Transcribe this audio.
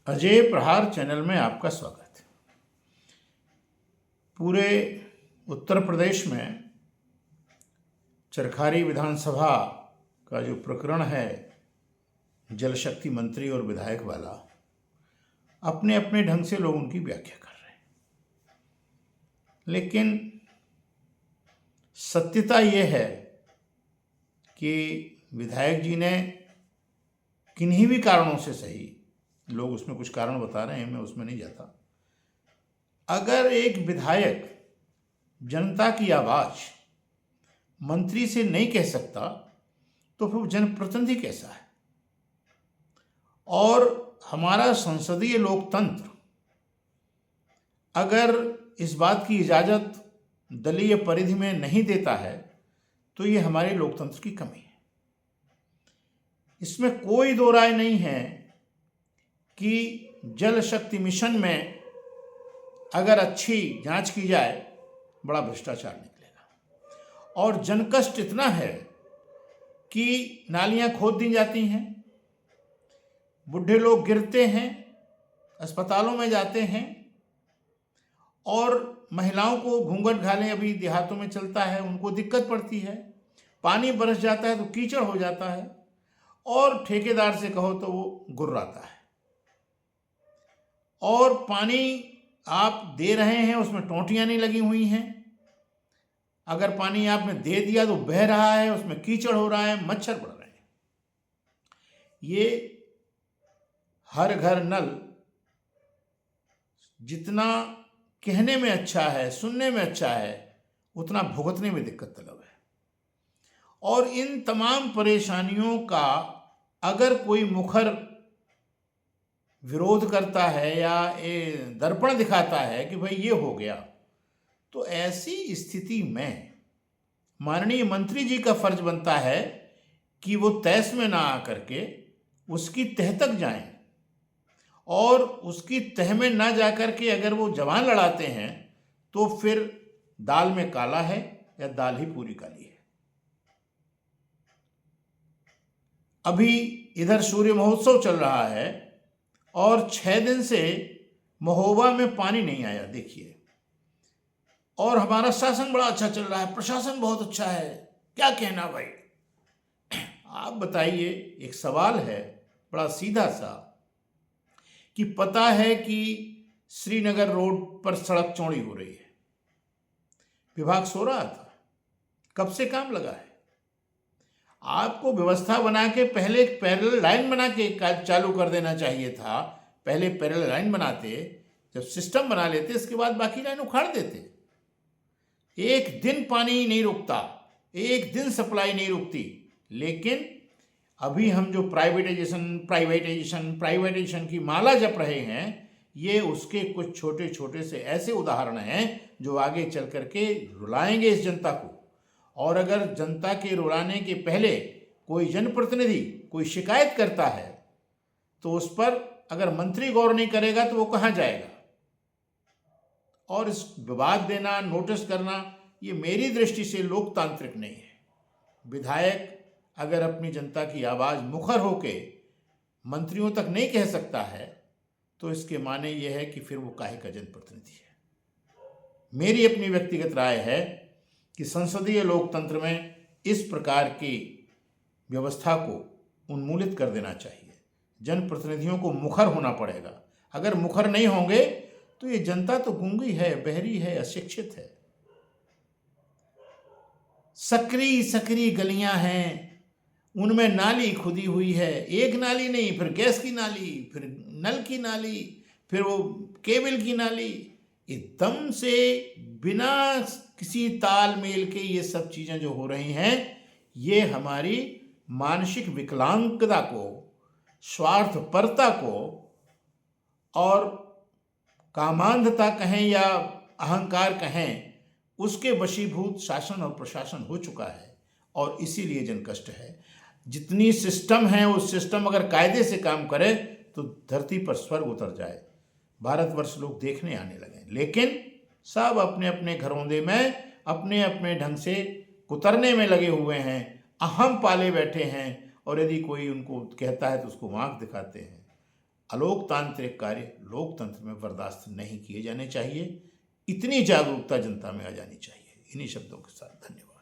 अजय प्रहार चैनल में आपका स्वागत है। पूरे उत्तर प्रदेश में चरखारी विधानसभा का जो प्रकरण है जल शक्ति मंत्री और विधायक वाला, अपने अपने ढंग से लोग उनकी व्याख्या कर रहे हैं, लेकिन सत्यता ये है कि विधायक जी ने किन्हीं भी कारणों से सही, लोग उसमें कुछ कारण बता रहे हैं, मैं उसमें नहीं जाता। अगर एक विधायक जनता की आवाज मंत्री से नहीं कह सकता तो फिर जनप्रतिनिधि कैसा है? और हमारा संसदीय लोकतंत्र अगर इस बात की इजाजत दलीय परिधि में नहीं देता है तो ये हमारे लोकतंत्र की कमी है। इसमें कोई दो राय नहीं है कि जल शक्ति मिशन में अगर अच्छी जांच की जाए बड़ा भ्रष्टाचार निकलेगा। और जनकष्ट इतना है कि नालियां खोद दी जाती हैं, बुढ़े लोग गिरते हैं, अस्पतालों में जाते हैं, और महिलाओं को घूंघट घालें अभी देहातों में चलता है, उनको दिक्कत पड़ती है। पानी बरस जाता है तो कीचड़ हो जाता है, और ठेकेदार से कहो तो वो गुर्राता है। और पानी आप दे रहे हैं उसमें टोंटियां नहीं लगी हुई हैं। अगर पानी आपने दे दिया तो बह रहा है, उसमें कीचड़ हो रहा है, मच्छर बढ़ रहे हैं। ये हर घर नल जितना कहने में अच्छा है, सुनने में अच्छा है, उतना भुगतने में दिक्कत तलब है। और इन तमाम परेशानियों का अगर कोई मुखर विरोध करता है या दर्पण दिखाता है कि भाई ये हो गया, तो ऐसी स्थिति में माननीय मंत्री जी का फर्ज बनता है कि वो तहस में ना आकर के उसकी तह तक जाएं, और उसकी तह में ना जाकर के अगर वो जवान लड़ाते हैं तो फिर दाल में काला है या दाल ही पूरी काली है। अभी इधर सूर्य महोत्सव चल रहा है और 6 दिन से महोबा में पानी नहीं आया, देखिए। और हमारा शासन बड़ा अच्छा चल रहा है, प्रशासन बहुत अच्छा है, क्या कहना भाई? आप बताइए, एक सवाल है बड़ा सीधा सा कि पता है कि श्रीनगर रोड पर सड़क चौड़ी हो रही है, विभाग सो रहा था, कब से काम लगा है? आपको व्यवस्था बना के पहले एक पैरेलल लाइन बना के चालू कर देना चाहिए था। पहले पैरेलल लाइन बनाते, जब सिस्टम बना लेते, इसके बाद बाकी लाइन उखाड़ देते। एक दिन पानी नहीं रुकता, एक दिन सप्लाई नहीं रुकती। लेकिन अभी हम जो प्राइवेटाइजेशन की माला जप रहे हैं, ये उसके कुछ छोटे छोटे से ऐसे उदाहरण हैं जो आगे चल करके रुलाएंगे इस जनता को। और अगर जनता के रुलाने के पहले कोई जनप्रतिनिधि कोई शिकायत करता है तो उस पर अगर मंत्री गौर नहीं करेगा तो वो कहाँ जाएगा? और इस विवाद देना, नोटिस करना, ये मेरी दृष्टि से लोकतांत्रिक नहीं है। विधायक अगर अपनी जनता की आवाज़ मुखर होके मंत्रियों तक नहीं कह सकता है तो इसके माने ये है कि फिर वो काहे का जनप्रतिनिधि है। मेरी अपनी व्यक्तिगत राय है कि संसदीय लोकतंत्र में इस प्रकार की व्यवस्था को उन्मूलित कर देना चाहिए। जनप्रतिनिधियों को मुखर होना पड़ेगा। अगर मुखर नहीं होंगे तो ये जनता तो गूंगी है, बहरी है, अशिक्षित है। सकरी सकरी गलियां हैं, उनमें नाली खुदी हुई है, एक नाली नहीं, फिर गैस की नाली, फिर नल की नाली, फिर वो केबल की नाली। एकदम से बिना किसी तालमेल के ये सब चीज़ें जो हो रही हैं, ये हमारी मानसिक विकलांगता को, स्वार्थपरता को और कामांधता कहें या अहंकार कहें, उसके वशीभूत शासन और प्रशासन हो चुका है। और इसीलिए जनकष्ट है। जितनी सिस्टम है उस सिस्टम अगर कायदे से काम करे तो धरती पर स्वर्ग उतर जाए, भारतवर्ष लोग देखने आने लगे। लेकिन सब अपने अपने घरौंदे में अपने अपने ढंग से कुतरने में लगे हुए हैं, अहम पाले बैठे हैं, और यदि कोई उनको कहता है तो उसको आँख दिखाते हैं। अलोकतांत्रिक कार्य लोकतंत्र में बर्दाश्त नहीं किए जाने चाहिए। इतनी जागरूकता जनता में आ जानी चाहिए। इन्हीं शब्दों के साथ धन्यवाद।